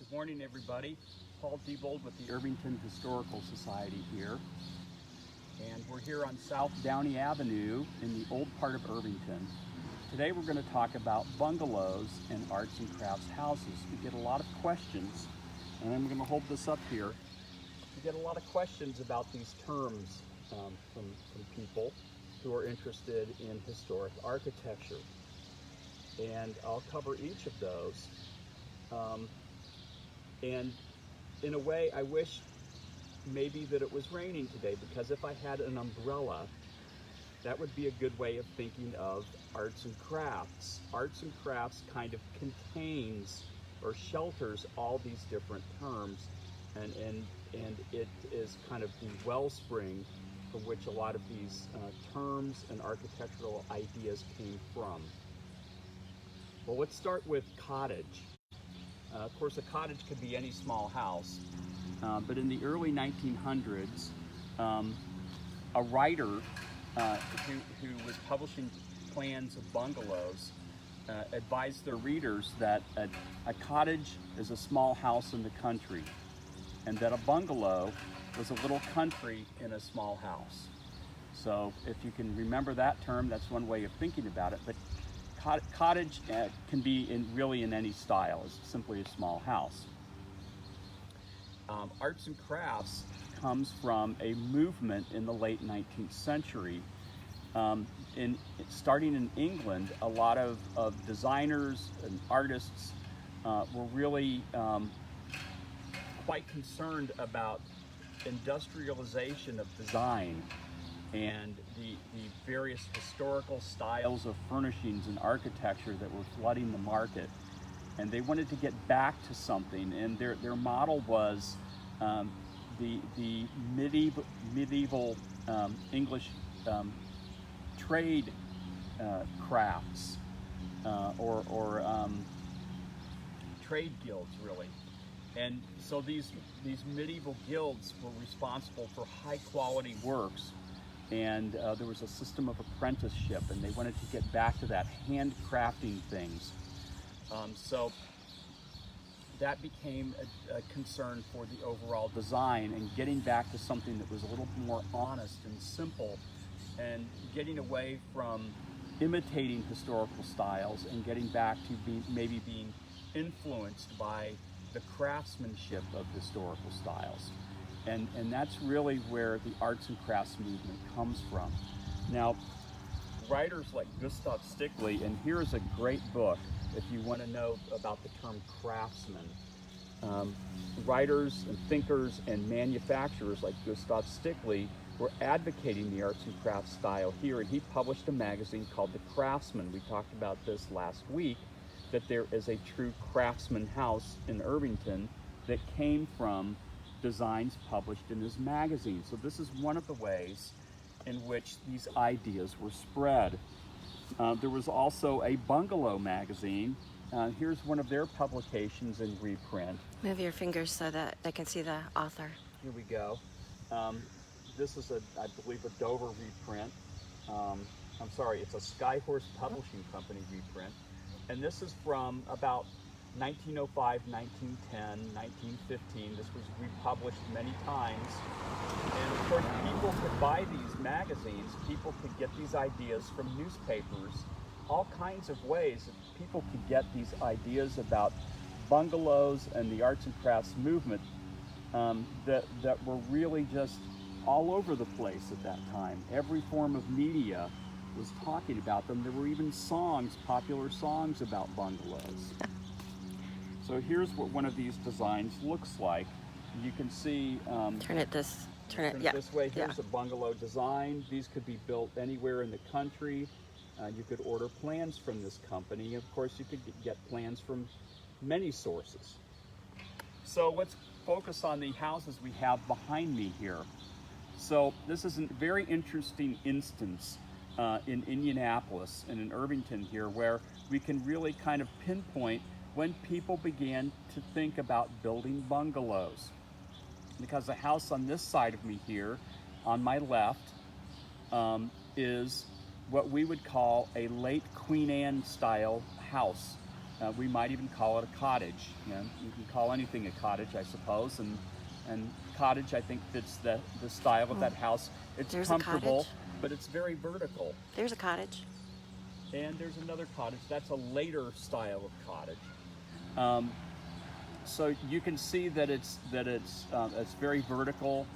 Good morning, everybody. Paul Diebold with the Irvington Historical Society here. And we're here on South Downey Avenue in the old part of Irvington. Today we're going to talk about bungalows and arts and crafts houses. We get a lot of questions, and I'm going to hold this up here. We get a lot of questions about these terms from people who are interested in historic architecture. And I'll cover each of those. And in a way, I wish maybe that it was raining today, because if I had an umbrella, that would be a good way of thinking of arts and crafts. Arts and crafts kind of contains or shelters all these different terms, and it is kind of the wellspring from which a lot of these terms and architectural ideas came from. Well, let's start with cottage. Of course, a cottage could be any small house, but in the early 1900s, a writer who was publishing plans of bungalows advised their readers that a cottage is a small house in the country, and that a bungalow was a little country in a small house. So if you can remember that term, that's one way of thinking about it. But cottage can be really in any style. It's simply a small house. Arts and crafts comes from a movement in the late 19th century. Starting in England, a lot of designers and artists were really quite concerned about industrialization of design and the various historical styles of furnishings and architecture that were flooding the market. And they wanted to get back to something, and their model was the medieval English trade crafts or trade guilds, really. And so these medieval guilds were responsible for high quality works, and there was a system of apprenticeship, and they wanted to get back to that handcrafting things. So that became a concern for the overall design, and getting back to something that was a little more honest and simple, and getting away from imitating historical styles and getting back to maybe being influenced by the craftsmanship of historical styles. And that's really where the arts and crafts movement comes from. Now, writers like Gustav Stickley, and here's a great book if you want to know about the term craftsman. Writers and thinkers and manufacturers like Gustav Stickley were advocating the arts and crafts style here, and he published a magazine called The Craftsman. We talked about this last week, that there is a true craftsman house in Irvington that came from designs published in his magazine. So this is one of the ways in which these ideas were spread. There was also a bungalow magazine. Here's one of their publications in reprint. Move your fingers so that I can see the author. Here we go. This is I believe a Dover reprint. I'm sorry, it's a Skyhorse Publishing Company reprint. And this is from about 1905, 1910, 1915. This was republished many times. And of course, people could buy these magazines. People could get these ideas from newspapers, all kinds of ways that people could get these ideas about bungalows and the arts and crafts movement that were really just all over the place at that time. Every form of media was talking about them. There were even songs, popular songs about bungalows. So here's what one of these designs looks like. You can see turn it this way. Here's a bungalow design. These could be built anywhere in the country. You could order plans from this company. Of course, you could get plans from many sources. So let's focus on the houses we have behind me here. So this is a very interesting instance in Indianapolis and in Irvington here, where we can really kind of pinpoint when people began to think about building bungalows. Because the house on this side of me here, on my left, is what we would call a late Queen Anne style house. We might even call it a cottage. You know, you can call anything a cottage, I suppose, and cottage, I think, fits the style of that house. It's There's comfortable, a cottage. but it's very vertical. There's a cottage. And there's another cottage. That's a later style of cottage. So you can see that it's very vertical.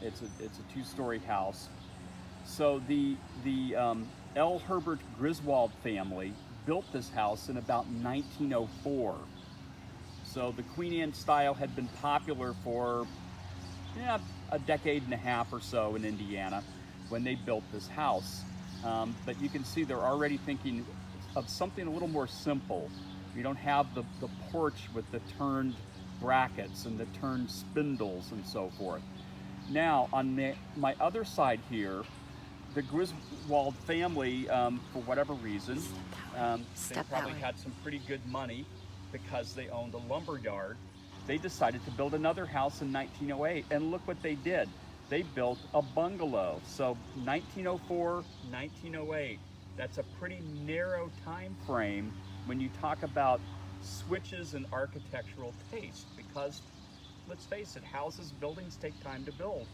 It's a two-story house. So the L. Herbert Griswold family built this house in about 1904. So the Queen Anne style had been popular for a decade and a half or so in Indiana when they built this house. But you can see they're already thinking of something a little more simple. You don't have the porch with the turned brackets and the turned spindles and so forth. Now, on my other side here, the Griswold family, for whatever reason, they probably had some pretty good money because they owned a lumber yard. They decided to build another house in 1908, and look what they did. They built a bungalow. So 1904, 1908, that's a pretty narrow time frame when you talk about switches in architectural taste, because let's face it, houses, buildings take time to build.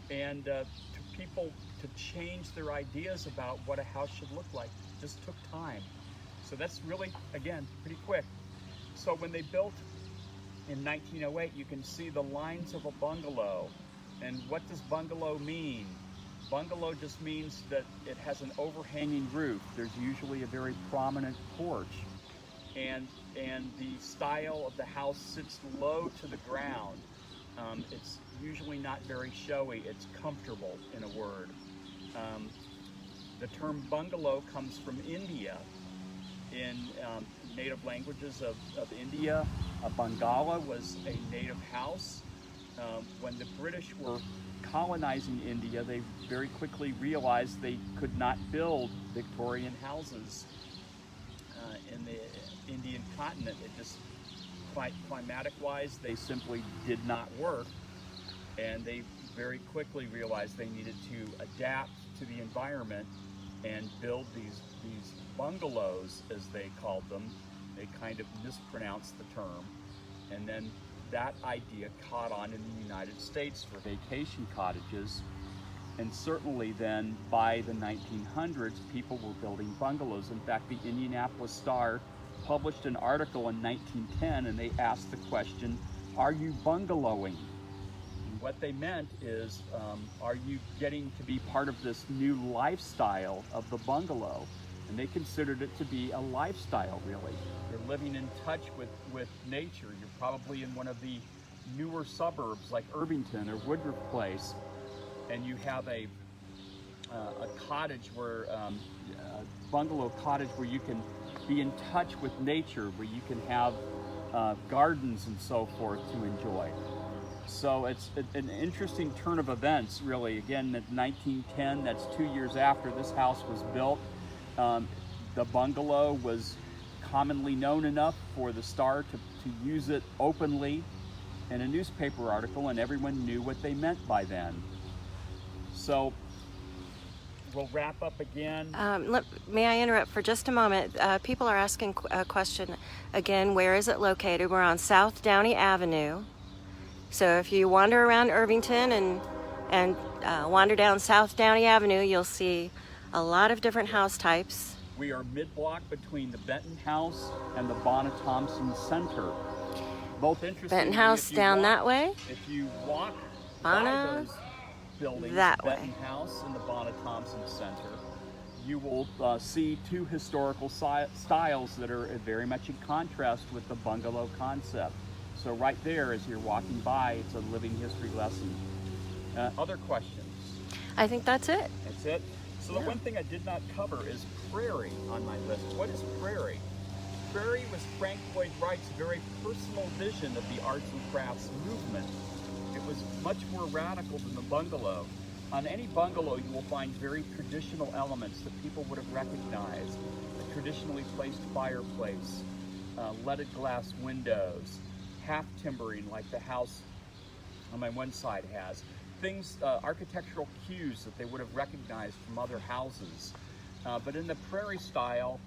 And to people to change their ideas about what a house should look like just took time. So that's really, again, pretty quick. So when they built in 1908, you can see the lines of a bungalow. And what does bungalow mean? Bungalow just means that it has an overhanging roof. There's usually a very prominent porch. And the style of the house sits low to the ground. It's usually not very showy. It's comfortable, in a word. The term bungalow comes from India. In native languages of India, a bungalow was a native house. When the British were colonizing India, they very quickly realized they could not build Victorian houses in the Indian continent. It just, climatic-wise, they simply did not work, and they very quickly realized they needed to adapt to the environment and build these bungalows, as they called them. They kind of mispronounced the term, and then that idea caught on in the United States for vacation cottages. And certainly then by the 1900s, people were building bungalows. In fact, the Indianapolis Star published an article in 1910, and they asked the question, are you bungalowing? And what they meant is, are you getting to be part of this new lifestyle of the bungalow? And they considered it to be a lifestyle, really. You're living in touch with nature. You're probably in one of the newer suburbs like Irvington or Woodruff Place, and you have a cottage where, a bungalow cottage where you can be in touch with nature, where you can have gardens and so forth to enjoy. So it's an interesting turn of events, really. Again, in 1910, that's 2 years after this house was built. The bungalow was commonly known enough for the Star to use it openly in a newspaper article, and everyone knew what they meant by then. So we'll wrap up again. May I interrupt for just a moment? People are asking a question again. Where is it located? We're on South Downey Avenue. So if you wander around Irvington and wander down South Downey Avenue, you'll see a lot of different house types. We are mid-block between the Benton House and the Bonna Thompson Center. Both interesting. Benton House down that way. If you walk Bonna by those buildings, that Benton way. House and the Bonna Thompson Center, you will see two historical styles that are very much in contrast with the bungalow concept. So right there, as you're walking by, it's a living history lesson. Other questions? I think that's it. That's it? So the one thing I did not cover is prairie on my list. What is prairie? Prairie was Frank Lloyd Wright's very personal vision of the arts and crafts movement. It was much more radical than the bungalow. On any bungalow, you will find very traditional elements that people would have recognized. A traditionally placed fireplace, leaded glass windows, half timbering like the house on my one side has. Things, architectural cues that they would have recognized from other houses. But in the prairie style,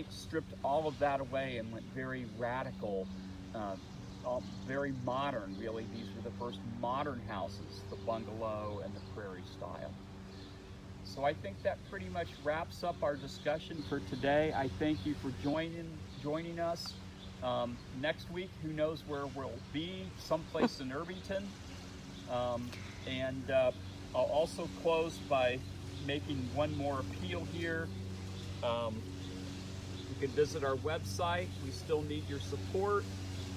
stripped all of that away and went very radical, very modern, really. These were the first modern houses, the bungalow and the prairie style. So I think that pretty much wraps up our discussion for today. I thank you for joining us. Next week, who knows where we'll be, someplace in Irvington. I'll also close by making one more appeal here. You can visit our website. We still need your support.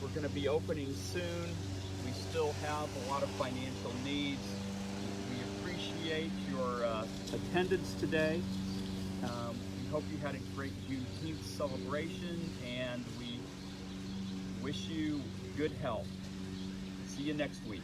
We're going to be opening soon. We still have a lot of financial needs. We appreciate your attendance today. We hope you had a great Juneteenth celebration, and we wish you good health. See you next week.